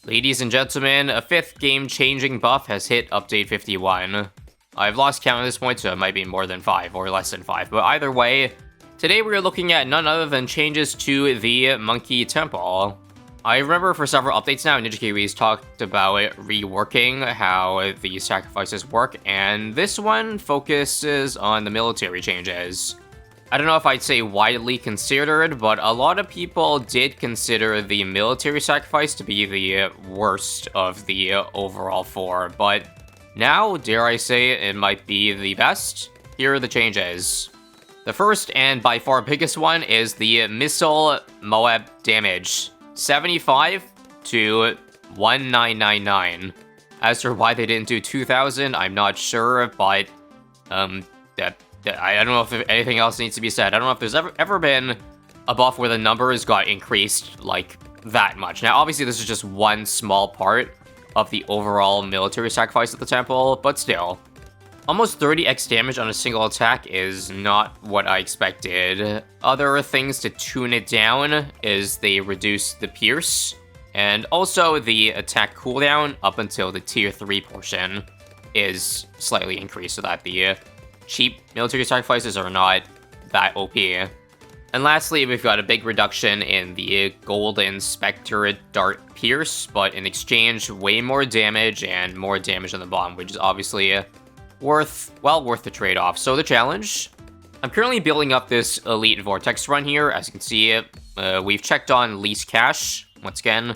Ladies and gentlemen, a 5th game-changing buff has hit Update 51. I've lost count at this point, so it might be more than 5 or less than 5, but either way, today we are looking at none other than changes to the Monkey Temple. I remember for several updates now, Ninja Kiwi's talked about reworking how the sacrifices work, and this one focuses on the military changes. I don't know if I'd say widely considered, but a lot of people did consider the military sacrifice to be the worst of the overall 4, but now, dare I say, it might be the best. Here are the changes. The first and by far biggest one is the missile Moab damage. 75 to 1999. As for why they didn't do 2000, I'm not sure, but I don't know if anything else needs to be said. I don't know if there's ever been a buff where the numbers got increased like that much. Now, obviously, this is just one small part of the overall military sacrifice of the temple, but still. Almost 30x damage on a single attack is not what I expected. Other things to tune it down is they reduce the pierce, and also the attack cooldown up until the tier 3 portion is slightly increased so that the cheap military sacrifices are not that OP. And lastly, we've got a big reduction in the Golden Spectre Dart Pierce, but in exchange, way more damage and more damage on the bomb, which is obviously worth the trade-off. So the challenge, I'm currently building up this Elite Vortex run here. As you can see, we've checked on least cash. Once again,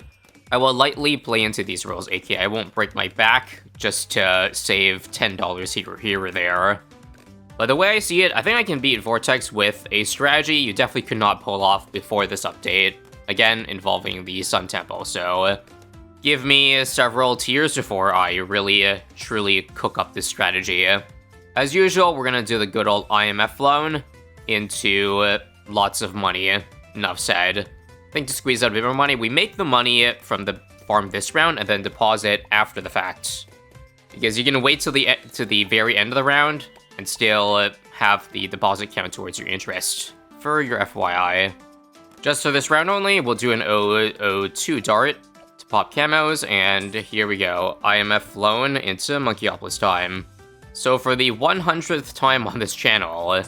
I will lightly play into these rolls, aka I won't break my back just to save $10 here or there. But the way I see it, I think I can beat Vortex with a strategy you definitely could not pull off before this update. Again, involving the Sun Temple, so give me several tiers before I really, truly cook up this strategy. As usual, we're gonna do the good old IMF loan into lots of money. Enough said. I think to squeeze out a bit more money, we make the money from the farm this round and then deposit after the fact. Because you can wait till the very end of the round and still have the deposit count towards your interest, for your FYI. Just for this round only, we'll do an 002 dart to pop camos, and here we go. IMF loan into Monkeyopolis time. So for the 100th time on this channel,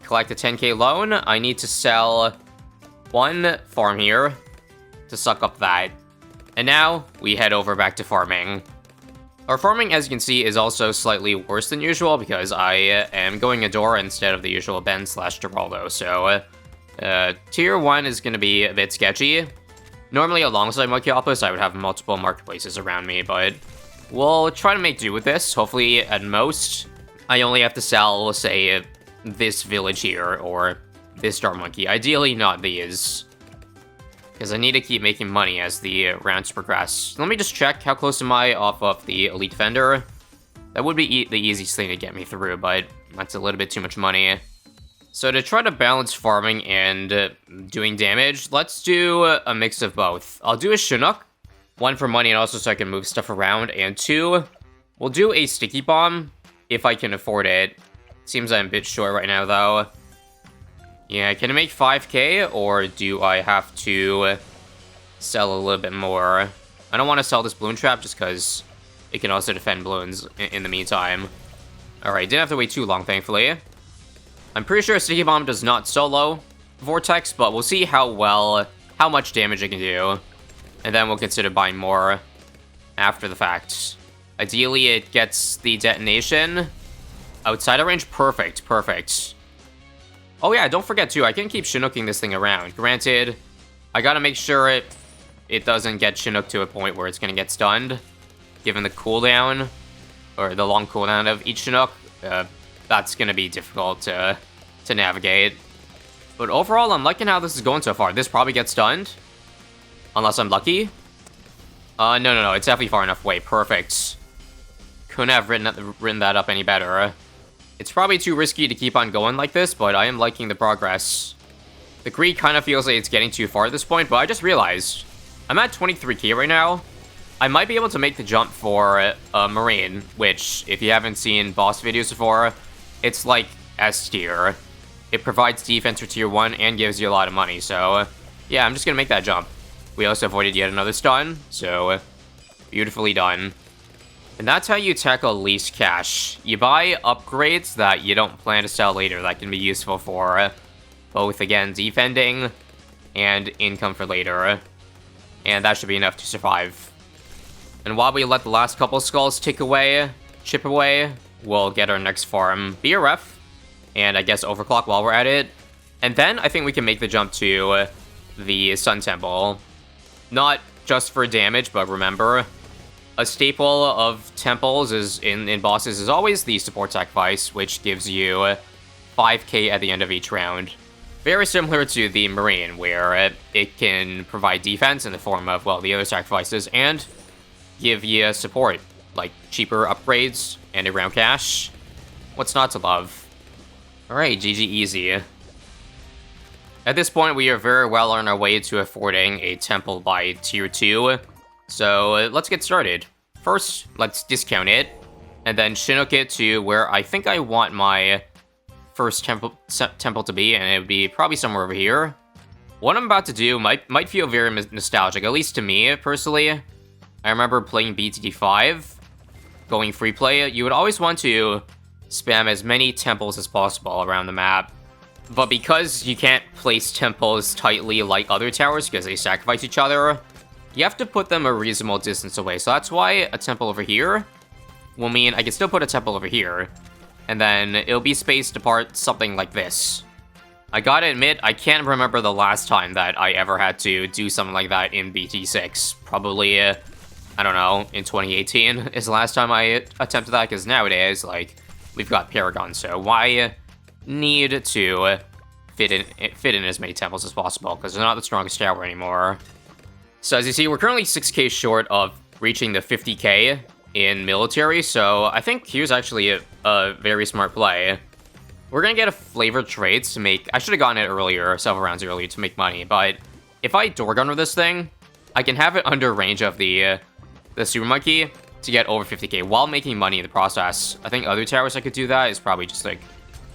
collect a 10k loan, I need to sell one farm here to suck up that. And now, we head over back to farming. Our farming, as you can see, is also slightly worse than usual because I am going Adora instead of the usual Ben/Geraldo, so tier 1 is going to be a bit sketchy. Normally, alongside Monkeyopolis, I would have multiple marketplaces around me, but we'll try to make do with this. Hopefully, at most, I only have to sell, say, this village here, or this Star Monkey. Ideally, not these, because I need to keep making money as the rounds progress. Let me just check how close am I off of the Elite Defender. That would be the easiest thing to get me through, but that's a little bit too much money. So to try to balance farming and doing damage, let's do a mix of both. I'll do a Chinook, 1 for money and also so I can move stuff around, and 2, we'll do a Sticky Bomb if I can afford it. Seems I'm a bit short right now though. Yeah, can I make 5k, or do I have to sell a little bit more? I don't want to sell this Bloon Trap just because it can also defend Bloons in the meantime. Alright, didn't have to wait too long, thankfully. I'm pretty sure Sticky Bomb does not solo Vortex, but we'll see how much damage it can do. And then we'll consider buying more after the fact. Ideally, it gets the detonation outside of range. Perfect, perfect. Oh yeah, don't forget too, I can keep Chinooking this thing around. Granted, I gotta make sure it doesn't get Chinook to a point where it's gonna get stunned. Given the cooldown, or the long cooldown of each Chinook, that's gonna be difficult to navigate. But overall, I'm liking how this is going so far. This probably gets stunned, unless I'm lucky. No, it's definitely far enough away. Perfect. Couldn't have written that up any better. It's probably too risky to keep on going like this, but I am liking the progress. The greed kind of feels like it's getting too far at this point, but I just realized I'm at 23k right now. I might be able to make the jump for Marine, which, if you haven't seen boss videos before, it's like S tier. It provides defense for tier 1 and gives you a lot of money, so yeah, I'm just gonna make that jump. We also avoided yet another stun, so Beautifully done. And that's how you tackle least cash. You buy upgrades that you don't plan to sell later that can be useful for both, again, defending and income for later. And that should be enough to survive. And while we let the last couple skulls chip away, we'll get our next farm, BRF, and I guess overclock while we're at it. And then I think we can make the jump to the Sun Temple. Not just for damage, but remember, a staple of temples in bosses is always the support sacrifice, which gives you 5k at the end of each round. Very similar to the Marine, where it can provide defense in the form of, well, the other sacrifices, and give you support, like cheaper upgrades and a round cash. What's not to love? Alright, GG easy. At this point, we are very well on our way to affording a temple by tier 2, so let's get started. First, let's discount it, and then Chinook it to where I think I want my first temple to be, and it would be probably somewhere over here. What I'm about to do might feel very nostalgic, at least to me, personally. I remember playing BTD 5, going free play. You would always want to spam as many temples as possible around the map. But because you can't place temples tightly like other towers because they sacrifice each other, you have to put them a reasonable distance away. So that's why a temple over here will mean I can still put a temple over here, and then it'll be spaced apart something like this. I gotta admit, I can't remember the last time that I ever had to do something like that in BT6. Probably, I don't know, in 2018 is the last time I attempted that, because nowadays, like, we've got Paragon, so why need to fit in as many temples as possible, because they're not the strongest tower anymore. So as you see, we're currently 6k short of reaching the 50k in military, so I think here's actually a very smart play. We're gonna get a flavored trades to make... I should have gotten it earlier, several rounds earlier, to make money, but if I door gunner this thing, I can have it under range of the Super Monkey to get over 50k while making money in the process. I think other towers I could do that is probably just like,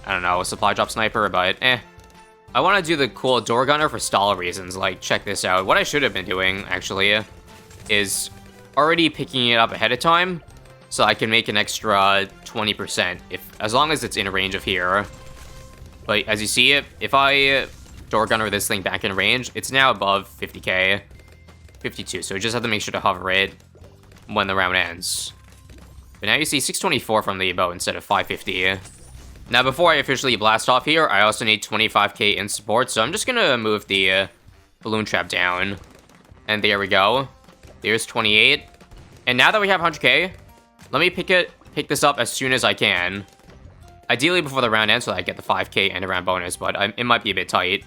I don't know, a supply drop sniper, but I want to do the cool door gunner for stall reasons. Like, check this out. What I should have been doing, actually, is already picking it up ahead of time, so I can make an extra 20% as long as it's in range of here. But as you see, if I door gunner this thing back in range, it's now above 50k, 52. So we just have to make sure to hover it when the round ends. But now you see 624 from the bow instead of 550. Now, before I officially blast off here, I also need 25k in support, so I'm just gonna move the balloon trap down. And there we go. There's 28. And now that we have 100k, let me pick this up as soon as I can. Ideally before the round ends, so that I get the 5k end around bonus, but it might be a bit tight.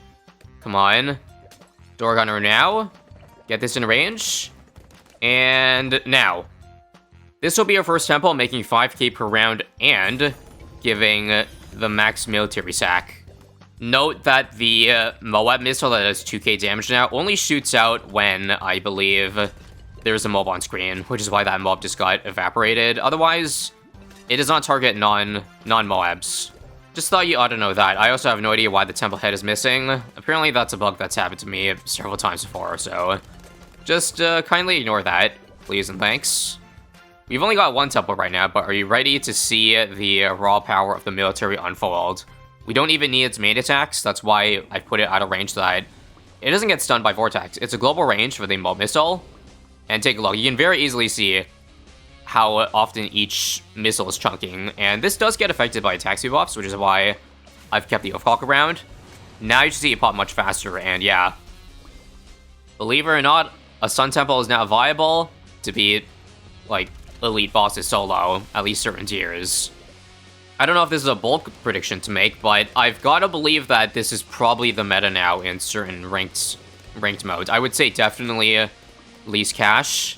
Come on. Door gunner now. Get this in range. And now. This will be our first temple, making 5k per round and giving the max military sack. Note that the Moab missile that does 2k damage now only shoots out when, I believe, there's a mob on screen, which is why that mob just got evaporated. Otherwise, it does not target non-Moabs. Just thought you ought to know that. I also have no idea why the temple head is missing. Apparently that's a bug that's happened to me several times before, so just kindly ignore that, please and thanks. We've only got one temple right now, but are you ready to see the raw power of the military unfold? We don't even need its main attacks, that's why I put it out of range so that it doesn't get stunned by Vortex. It's a global range for the mob missile. And take a look, you can very easily see how often each missile is chunking. And this does get affected by attack speed buffs, which is why I've kept the overclock around. Now you can see it pop much faster, and yeah. Believe it or not, a Sun Temple is now viable to beat, like, elite bosses solo, at least certain tiers. I don't know if this is a bulk prediction to make, but I've got to believe that this is probably the meta now in certain ranked modes. I would say definitely least cash.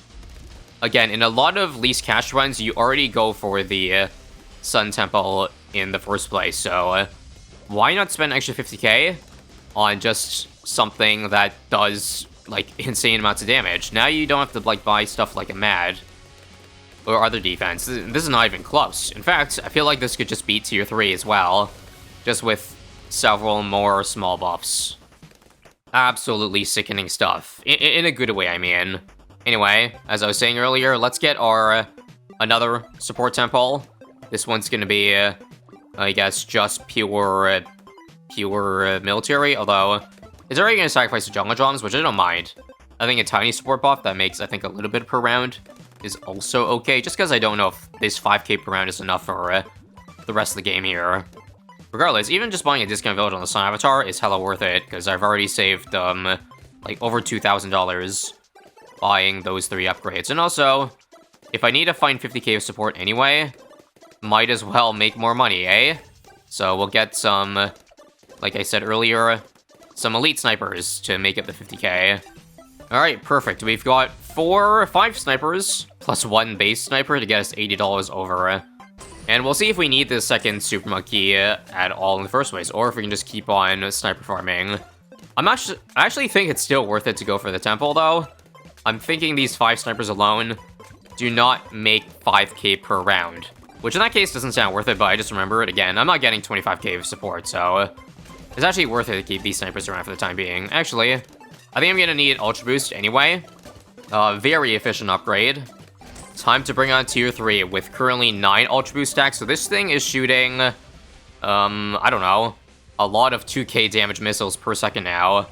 Again, in a lot of least cash runs, you already go for the Sun Temple in the first place, so why not spend extra 50k on just something that does, like, insane amounts of damage? Now you don't have to, like, buy stuff like a Mad or other defense. This is not even close. In fact, I feel like this could just beat tier 3 as well, just with several more small buffs. Absolutely sickening stuff. In a good way, I mean. Anyway, as I was saying earlier, let's get our another support temple. This one's gonna be, I guess, just pure military, although it's already gonna sacrifice the jungle drums, which I don't mind. I think a tiny support buff that makes, I think, a little bit per round is also okay, just because I don't know if this 5k per round is enough for the rest of the game here. Regardless, even just buying a discount village on the Sun Avatar is hella worth it, because I've already saved, like, over $2,000 buying those 3 upgrades. And also, if I need to find 50k of support anyway, might as well make more money, eh? So we'll get some, like I said earlier, some elite snipers to make up the 50k. Alright, perfect. We've got 5 snipers, plus 1 base sniper to get us $80 over. And we'll see if we need this second Super Monkey at all in the first place, or if we can just keep on sniper farming. I actually think it's still worth it to go for the temple, though. I'm thinking these 5 snipers alone do not make 5k per round. Which in that case doesn't sound worth it, but I just remember it again. I'm not getting 25k of support, so it's actually worth it to keep these snipers around for the time being. Actually, I think I'm gonna need Ultra Boost anyway. Very efficient upgrade. Time to bring on tier 3 with currently 9 Ultra Boost stacks. So this thing is shooting, I don't know, a lot of 2k damage missiles per second now.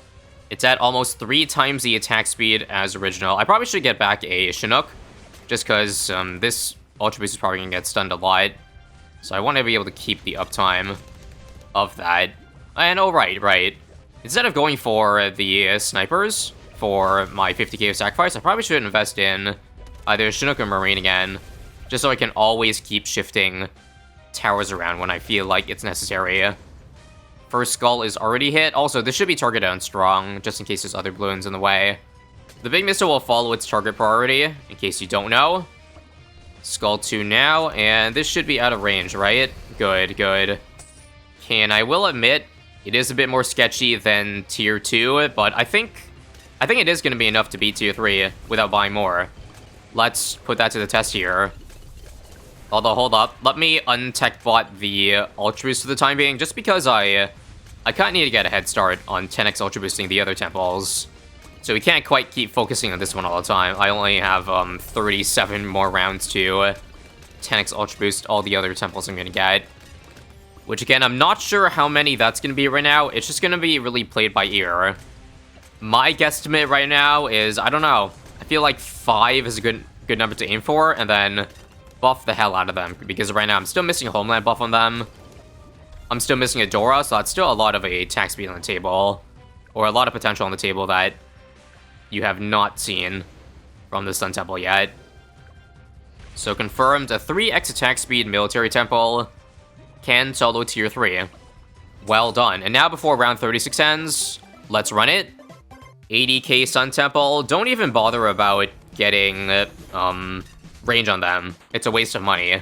It's at almost 3 times the attack speed as original. I probably should get back a Chinook, just because this Ultra Boost is probably gonna get stunned a lot. So I want to be able to keep the uptime of that. And oh, right. Instead of going for the snipers for my 50k of sacrifice, I probably should invest in either Chinook or Marine again, just so I can always keep shifting towers around when I feel like it's necessary. First skull is already hit. Also, this should be targeted on strong, just in case there's other balloons in the way. The big missile will follow its target priority, in case you don't know. Skull 2 now, and this should be out of range, right? Good. Okay, and I will admit, it is a bit more sketchy than tier 2, but I think it is going to be enough to beat tier 3 without buying more. Let's put that to the test here. Although, hold up. Let me untech bot the Ultra Boost for the time being, just because I kind of need to get a head start on 10x Ultra Boosting the other temples. So we can't quite keep focusing on this one all the time. I only have 37 more rounds to 10x Ultra Boost all the other temples I'm going to get. Which, again, I'm not sure how many that's going to be right now. It's just going to be really played by ear. My guesstimate right now is, I don't know. I feel like 5 is a good number to aim for, and then buff the hell out of them. Because right now, I'm still missing a Homeland buff on them. I'm still missing a Dora, so that's still a lot of attack speed on the table. Or a lot of potential on the table that you have not seen from the Sun Temple yet. So confirmed, a 3x attack speed military temple can solo tier 3. Well done. And now before round 36 ends, let's run it. 80k Sun Temple. Don't even bother about getting range on them. It's a waste of money.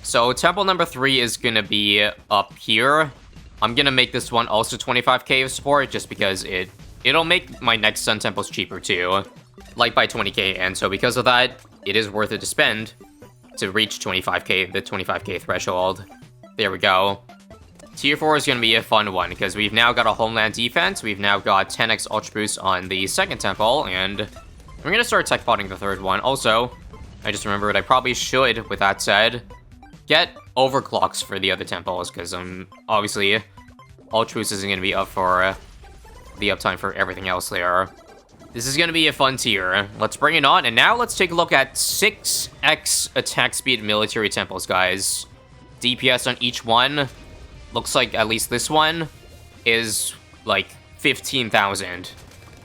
So temple number 3 is gonna be up here. I'm gonna make this one also 25k of support, just because it'll make my next Sun Temples cheaper too, like by 20k, and so because of that, it is worth it to spend to reach 25k, the 25k threshold. There we go. Tier 4 is going to be a fun one, because we've now got a Homeland defense, we've now got 10x Ultra Boost on the second temple, and we're going to start tech potting the third one. Also, I just remembered I probably should, with that said, get overclocks for the other temples, because obviously, Ultra Boost isn't going to be up for the uptime for everything else there. This is going to be a fun tier. Let's bring it on, and now let's take a look at 6x attack speed military temples, guys. DPS on each one, looks like at least this one is like 15,000.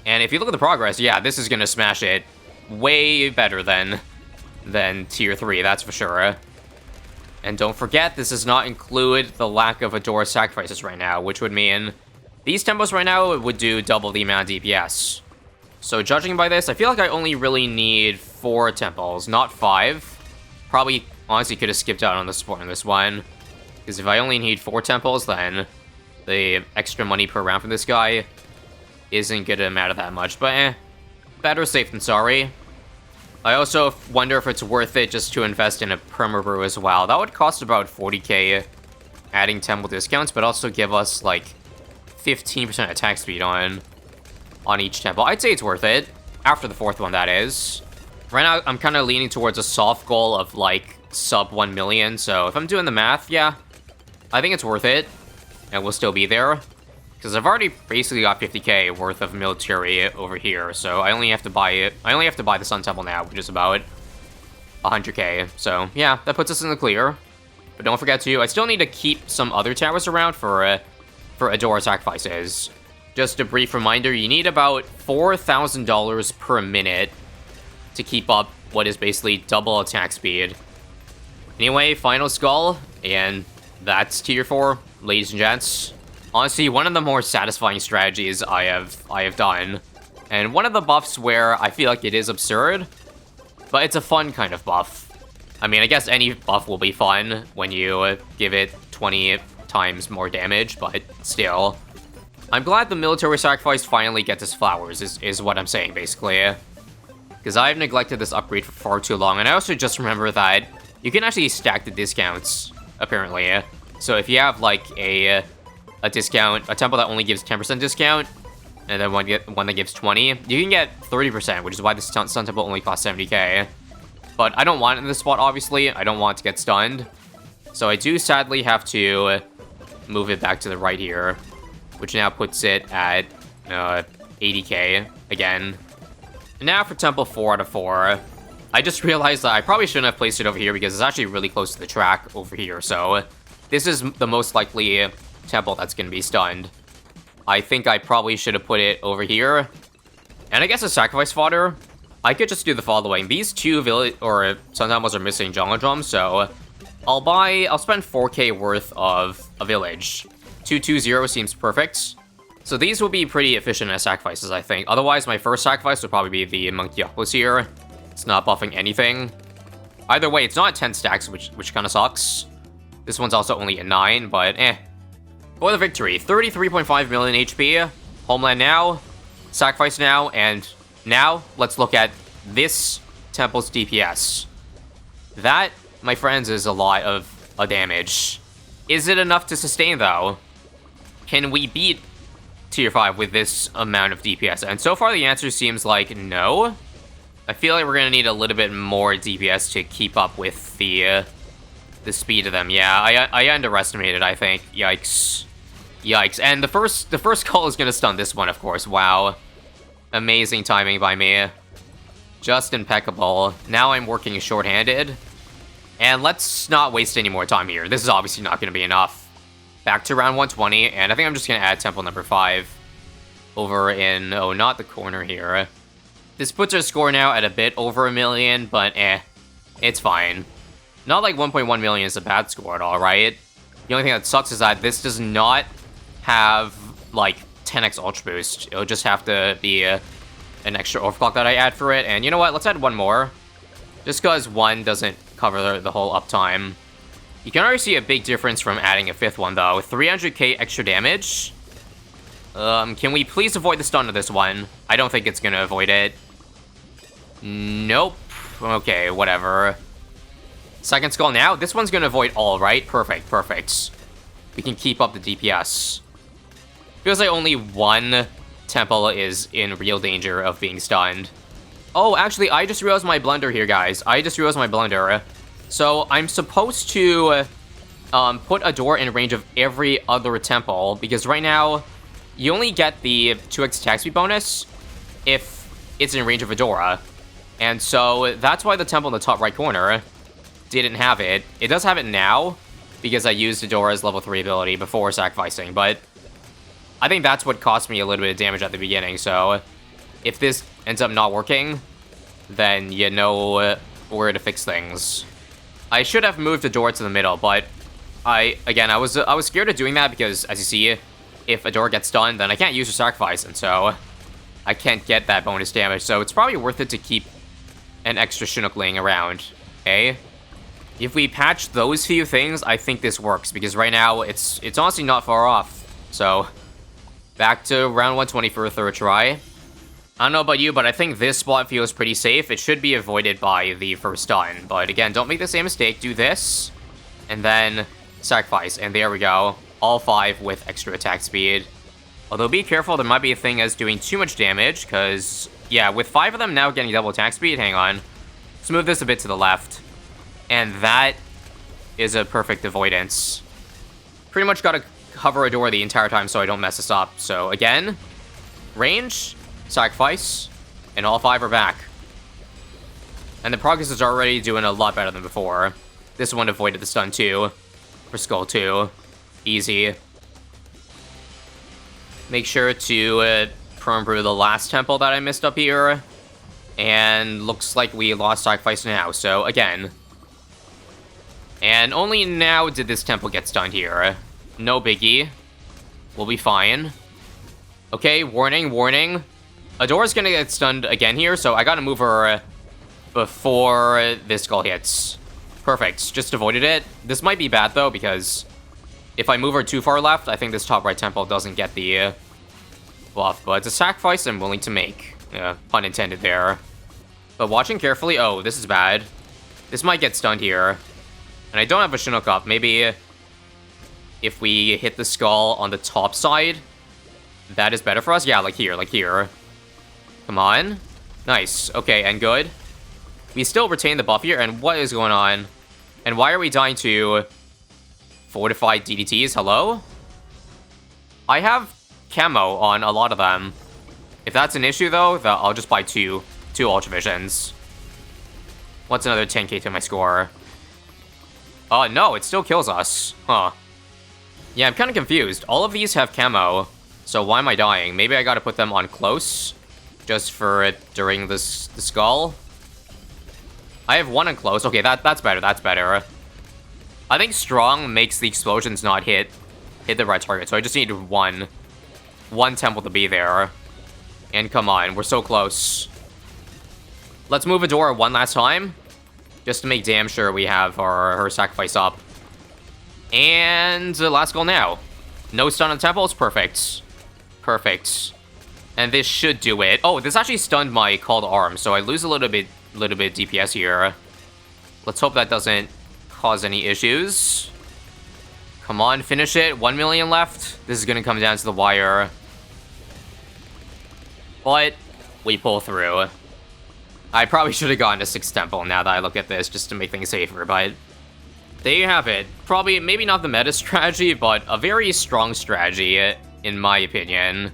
And if you look at the progress, yeah, this is going to smash it way better than tier 3, that's for sure. And don't forget, this does not include the lack of Adora sacrifices right now, which would mean these temples right now would do double the amount of DPS. So judging by this, I feel like I only really need 4 temples, not 5. Probably, honestly, could have skipped out on the support on this one. Because if I only need 4 temples, then the extra money per round from this guy isn't gonna matter that much. But better safe than sorry. I also wonder if it's worth it just to invest in a Permabrew as well. That would cost about 40k adding temple discounts, but also give us like 15% attack speed on each temple. I'd say it's worth it. After the 4th one, that is. Right now, I'm kind of leaning towards a soft goal of, like, sub 1 million. So if I'm doing the math, yeah, I think it's worth it. And we'll still be there. Because I've already basically got 50k worth of military over here. So I only have to buy it. I only have to buy the Sun Temple now, which is about 100k. So yeah, that puts us in the clear. But don't forget to, I still need to keep some other towers around for Adora sacrifices. Just a brief reminder, you need about $4,000 per minute to keep up what is basically double attack speed. Anyway, final skull, and that's tier 4, ladies and gents. Honestly, one of the more satisfying strategies I have done. And one of the buffs where I feel like it is absurd, but it's a fun kind of buff. I mean, I guess any buff will be fun when you give it 20 times more damage, but still. I'm glad the military sacrifice finally gets its flowers, is what I'm saying, basically. Because I've neglected this upgrade for far too long, and I also just remember that you can actually stack the discounts, apparently. So if you have, like, a discount, a temple that only gives 10% discount, and then one that gives 20, you can get 30%, which is why the Sun Temple only costs 70k. But I don't want it in this spot, obviously. I don't want it to get stunned. So I do sadly have to move it back to the right here, which now puts it at 80k again. And now for Temple 4 out of 4. I just realized that I probably shouldn't have placed it over here because it's actually really close to the track over here. So this is the most likely temple that's going to be stunned. I think I probably should have put it over here. And I guess a sacrifice fodder, I could just do the following. These two Sun Temples are missing jungle drums, so I'll spend 4k worth of a village. 220 seems perfect. So these will be pretty efficient as sacrifices, I think. Otherwise, my first sacrifice would probably be the Monkeyopoulos here. It's not buffing anything. Either way, it's not 10 stacks, which kind of sucks. This one's also only a 9, but eh. For the victory, 33.5 million HP. Homeland now. Sacrifice now. And now, let's look at this temple's DPS. That, my friends, is a lot of damage. Is it enough to sustain, though? Can we beat tier 5 with this amount of DPS? And so far the answer seems like no. I feel like we're gonna need a little bit more DPS to keep up with the speed of them. Yeah, I underestimated, I think. Yikes. Yikes. And the first call is gonna stun this one, of course. Wow. Amazing timing by me. Just impeccable. Now I'm working short-handed. And let's not waste any more time here. This is obviously not gonna be enough. Back to round 120, and I think I'm just going to add temple number 5 over in, oh, not the corner here. This puts our score now at a bit over 1 million, but it's fine. Not like 1.1 million is a bad score at all, right? The only thing that sucks is that this does not have, like, 10x Ultra Boost. It'll just have to be an extra overclock that I add for it, and you know what? Let's add one more. Just because one doesn't cover the whole uptime. You can already see a big difference from adding a 5th one, though. 300k extra damage. Can we please avoid the stun of this one? I don't think it's gonna avoid it. Nope. Okay, whatever. Second skull now. This one's gonna avoid all, right? Perfect, perfect. We can keep up the DPS. Feels like only one temple is in real danger of being stunned. Oh, actually, I just realized my blunder here, guys. I just realized my blunder. So, I'm supposed to put Adora in range of every other temple, because right now, you only get the 2x attack speed bonus if it's in range of Adora. And so, that's why the temple in the top right corner didn't have it. It does have it now, because I used Adora's level 3 ability before sacrificing, but I think that's what cost me a little bit of damage at the beginning, so if this ends up not working, then you know where to fix things. I should have moved Adora to the middle, but I was scared of doing that because, as you see, if Adora gets stunned, then I can't use her sacrifice, and so I can't get that bonus damage. So it's probably worth it to keep an extra Chinook laying around, okay? If we patch those few things, I think this works, because right now, it's honestly not far off. So, back to round 120 for a third try. I don't know about you, but I think this spot feels pretty safe. It should be avoided by the first stun. But again, don't make the same mistake. Do this, and then sacrifice. And there we go. All 5 with extra attack speed. Although be careful, there might be a thing as doing too much damage, because, yeah, with 5 of them now getting double attack speed, hang on. Let's move this a bit to the left. And that is a perfect avoidance. Pretty much gotta hover a door the entire time so I don't mess this up. So again, range, sacrifice, and all 5 are back. And the progress is already doing a lot better than before. This one avoided the stun too. For Skull 2. Easy. Make sure to perm brew the last temple that I missed up here. And looks like we lost sacrifice now, so again. And only now did this temple get stunned here. No biggie. We'll be fine. Okay, warning, warning. Adora's gonna get stunned again here, so I gotta move her before this skull hits. Perfect, just avoided it. This might be bad though, because if I move her too far left, I think this top right temple doesn't get the buff. But it's a sacrifice I'm willing to make. Pun intended there. But watching carefully, oh, this is bad. This might get stunned here. And I don't have a Chinook up. Maybe if we hit the skull on the top side, that is better for us. Yeah, like here, like here. Come on. Nice. Okay, and good. We still retain the buff here, and what is going on? And why are we dying to fortified DDTs? Hello? I have camo on a lot of them. If that's an issue, though, I'll just buy two Ultra Visions. What's another 10k to my score? Oh, no, it still kills us. Huh. Yeah, I'm kind of confused. All of these have camo, so why am I dying? Maybe I gotta put them on close, just for it during the skull. I have one on close. Okay, that's better, that's better. I think strong makes the explosions not hit the right target, so I just need one temple to be there. And come on, we're so close. Let's move Adora one last time, just to make damn sure we have her sacrifice up. And last goal now. No stun on temples, perfect. Perfect. And this should do it. Oh, this actually stunned my call to arms, so I lose a little bit DPS here. Let's hope that doesn't cause any issues. Come on, finish it. 1 million left. This is gonna come down to the wire. But we pull through. I probably should have gone to 6th temple now that I look at this, just to make things safer, but there you have it. Probably, maybe not the meta strategy, but a very strong strategy, in my opinion,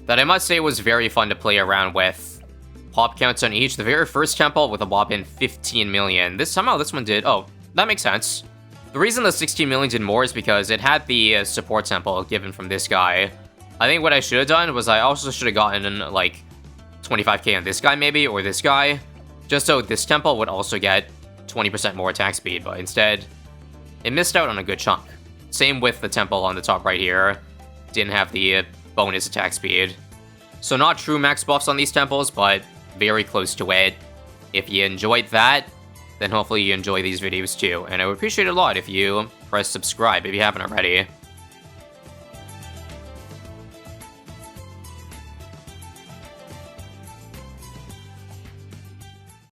that I must say was very fun to play around with. Pop counts on each. The very first temple with a whopping 15 million. Somehow this one did. Oh, that makes sense. The reason the 16 million did more is because it had the support temple given from this guy. I think what I should have done was I also should have gotten, like, 25k on this guy maybe, or this guy, just so this temple would also get 20% more attack speed, but instead, it missed out on a good chunk. Same with the temple on the top right here. Didn't have the bonus attack speed. So not true max buffs on these temples, but very close to it. If you enjoyed that, then hopefully you enjoy these videos too. And I would appreciate it a lot if you press subscribe if you haven't already.